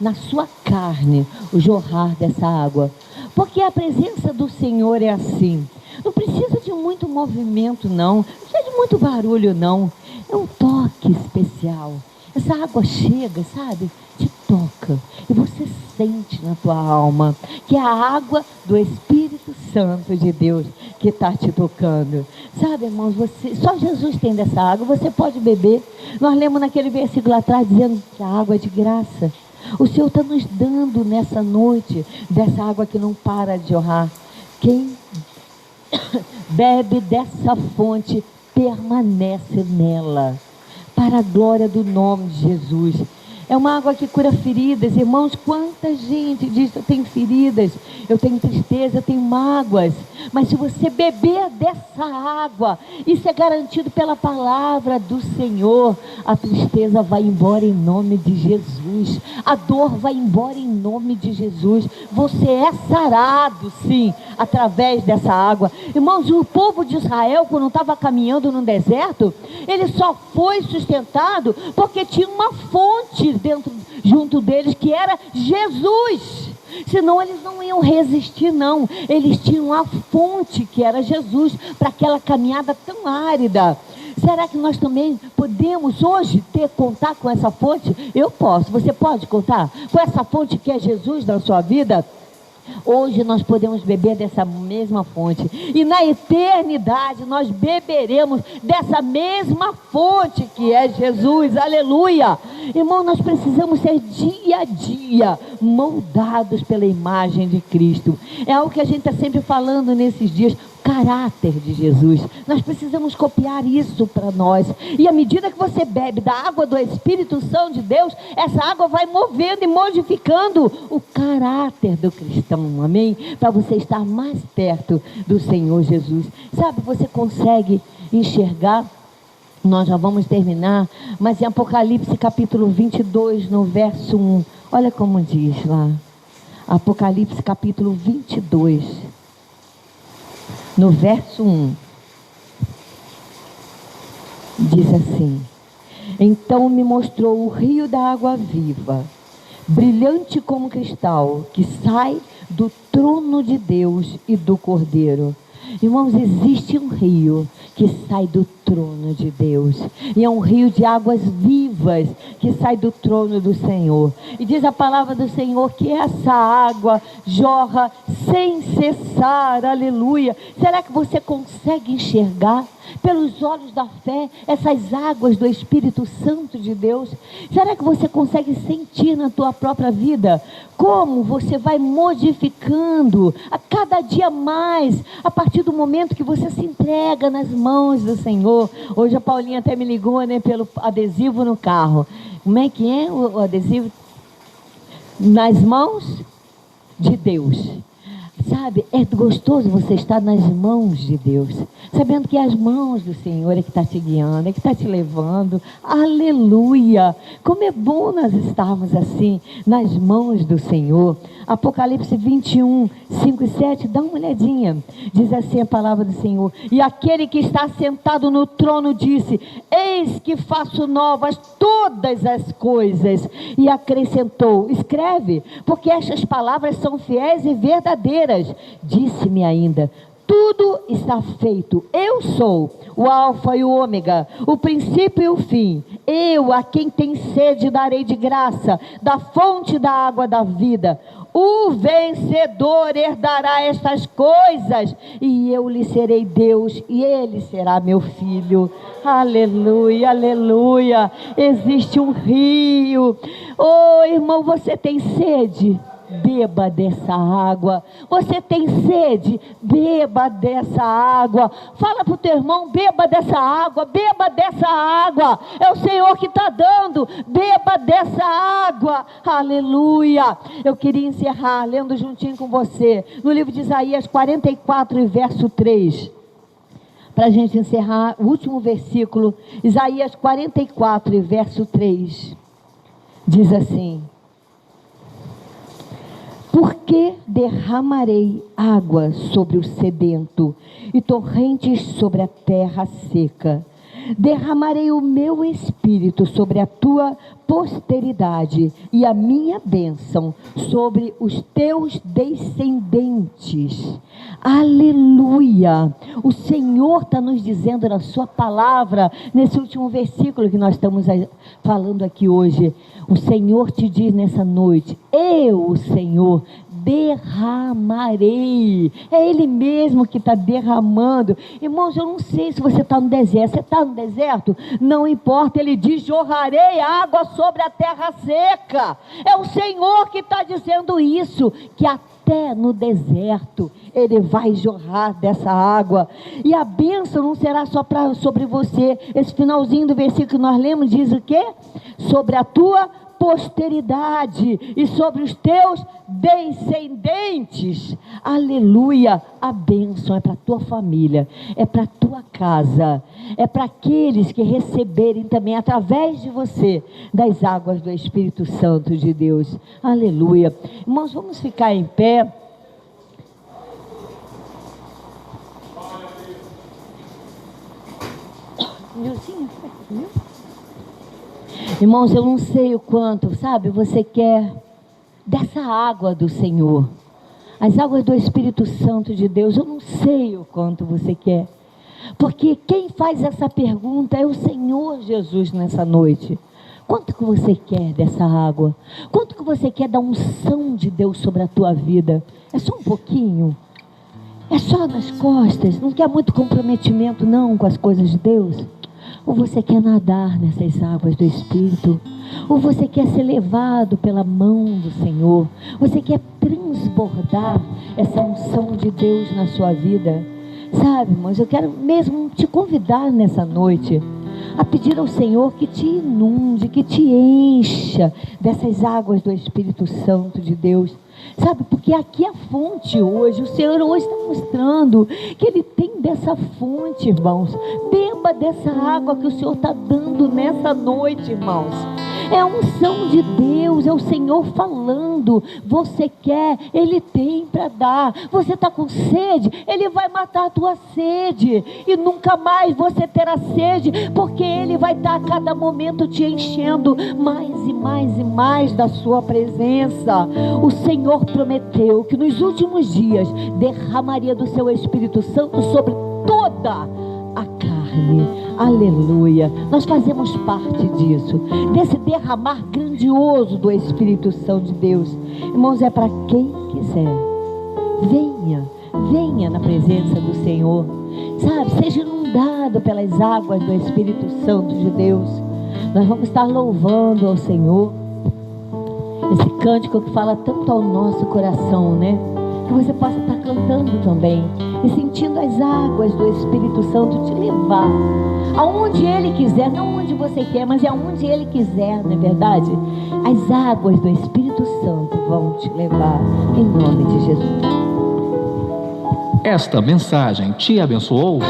S2: na sua carne o jorrar dessa água, porque a presença do Senhor é assim. Não precisa de muito movimento, não precisa de muito barulho, não. É um toque especial. Essa água chega, sabe, te toca, e você sente na tua alma que é a água do Espírito Santo de Deus que está te tocando. Sabe, irmãos, só Jesus tem dessa água, você pode beber. Nós lemos naquele versículo lá atrás dizendo que a água é de graça. O Senhor está nos dando nessa noite dessa água que não para de jorrar. Quem bebe dessa fonte permanece nela, para a glória do nome de Jesus. É uma água que cura feridas. Irmãos, quanta gente diz: eu tenho feridas, eu tenho tristeza, eu tenho mágoas. Mas se você beber dessa água, isso é garantido pela palavra do Senhor, a tristeza vai embora em nome de Jesus, a dor vai embora em nome de Jesus. Você é sarado, sim, através dessa água. Irmãos, o povo de Israel, quando estava caminhando no deserto, ele só foi sustentado porque tinha uma fonte junto deles, que era Jesus. Senão eles não iam resistir, não. Eles tinham a fonte, que era Jesus, para aquela caminhada tão árida. Será que nós também podemos hoje contar com essa fonte? Eu posso. Você pode contar com essa fonte que é Jesus na sua vida? Hoje nós podemos beber dessa mesma fonte, e na eternidade nós beberemos dessa mesma fonte que é Jesus. Aleluia! Irmão, nós precisamos ser dia a dia moldados pela imagem de Cristo. É algo que a gente está sempre falando nesses dias, caráter de Jesus. Nós precisamos copiar isso para nós. E à medida que você bebe da água do Espírito Santo de Deus, essa água vai movendo e modificando o caráter do cristão, amém? Para você estar mais perto do Senhor Jesus. Sabe, você consegue enxergar? Nós já vamos terminar, mas em Apocalipse capítulo 22, no verso 1, olha como diz lá. Apocalipse capítulo 22, no verso 1, diz assim: então me mostrou o rio da água viva, brilhante como cristal, que sai do trono de Deus e do Cordeiro. Irmãos, existe um rio que sai do trono de Deus, e é um rio de águas vivas que sai do trono do Senhor. E diz a palavra do Senhor que essa água jorra sem cessar. Aleluia! Será que você consegue enxergar pelos olhos da fé essas águas do Espírito Santo de Deus? Será que você consegue sentir na tua própria vida como você vai modificando a cada dia mais, a partir do momento que você se entrega nas mãos do Senhor? Hoje a Paulinha até me ligou, né, pelo adesivo no carro. Como é que é o adesivo? Nas mãos de Deus. Sabe, é gostoso você estar nas mãos de Deus, sabendo que é as mãos do Senhor é que está te guiando, é que está te levando. Aleluia! Como é bom nós estarmos assim, nas mãos do Senhor. Apocalipse 21, 5 e 7, dá uma olhadinha. Diz assim a palavra do Senhor: e aquele que está sentado no trono disse: eis que faço novas todas as coisas. E acrescentou: escreve, porque estas palavras são fiéis e verdadeiras. Disse-me ainda: tudo está feito. Eu sou o alfa e o ômega, o princípio e o fim. Eu, a quem tem sede, darei de graça da fonte da água da vida. O vencedor herdará estas coisas, e eu lhe serei Deus, e ele será meu filho. Aleluia, aleluia. Existe um rio. Oh, irmão, você tem sede? Beba dessa água. Você tem sede? Beba dessa água. Fala para o teu irmão: beba dessa água, beba dessa água. É o Senhor que está dando. Beba dessa água. Aleluia. Eu queria encerrar lendo juntinho com você no livro de Isaías 44 e verso 3. Para a gente encerrar, o último versículo, Isaías 44 e verso 3. Diz assim: Porque derramarei água sobre o sedento e torrentes sobre a terra seca. Derramarei o meu espírito sobre a tua posteridade e a minha bênção sobre os teus descendentes. Aleluia! O Senhor está nos dizendo na sua palavra, nesse último versículo que nós estamos falando aqui hoje. O Senhor te diz nessa noite: eu, o Senhor, derramarei. É Ele mesmo que está derramando. Irmãos, eu não sei se você está no deserto. Você está no deserto? Não importa, Ele diz: jorrarei água sobre a terra seca. É o Senhor que está dizendo isso, que até no deserto Ele vai jorrar dessa água, e a bênção não será só sobre você. Esse finalzinho do versículo que nós lemos diz o quê? Sobre a tua posteridade e sobre os teus descendentes. Aleluia! A bênção é para a tua família, é para a tua casa, é para aqueles que receberem também através de você das águas do Espírito Santo de Deus. Aleluia! Irmãos, vamos ficar em pé. Irmãos, eu não sei o quanto, sabe, você quer dessa água do Senhor, as águas do Espírito Santo de Deus. Eu não sei o quanto você quer, porque quem faz essa pergunta é o Senhor Jesus nessa noite. Quanto que você quer dessa água? Quanto que você quer da unção de Deus sobre a tua vida? É só um pouquinho? É só nas costas? Não quer muito comprometimento não com as coisas de Deus? Ou você quer nadar nessas águas do Espírito? Ou você quer ser levado pela mão do Senhor? Você quer transbordar essa unção de Deus na sua vida? Sabe, irmãos, eu quero mesmo te convidar nessa noite a pedir ao Senhor que te inunde, que te encha dessas águas do Espírito Santo de Deus. Sabe, porque aqui a fonte hoje, o Senhor hoje está mostrando que Ele tem dessa fonte, irmãos. Beba dessa água que o Senhor está dando nessa noite, irmãos. É a unção de Deus, é o Senhor falando. Você quer, Ele tem para dar. Você está com sede, Ele vai matar a tua sede, e nunca mais você terá sede, porque Ele vai estar a cada momento te enchendo mais e mais e mais da sua presença. O Senhor prometeu que nos últimos dias derramaria do seu Espírito Santo sobre toda a carne. Aleluia! Nós fazemos parte disso, desse derramar grandioso do Espírito Santo de Deus. Irmãos, é para quem quiser. Venha na presença do Senhor, sabe, seja inundado pelas águas do Espírito Santo de Deus. Nós vamos estar louvando ao Senhor, esse cântico que fala tanto ao nosso coração, né? Que você possa estar cantando também e sentindo as águas do Espírito Santo te levar aonde Ele quiser, não onde você quer, mas é aonde Ele quiser, não é verdade? As águas do Espírito Santo vão te levar, em nome de Jesus.
S1: Esta mensagem te abençoou?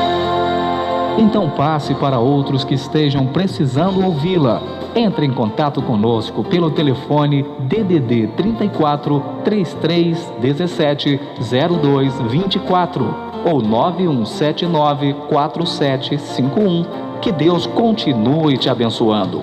S1: Então passe para outros que estejam precisando ouvi-la. Entre em contato conosco pelo telefone DDD 34 33 17 02 24 ou 9179 4751. Que Deus continue te abençoando.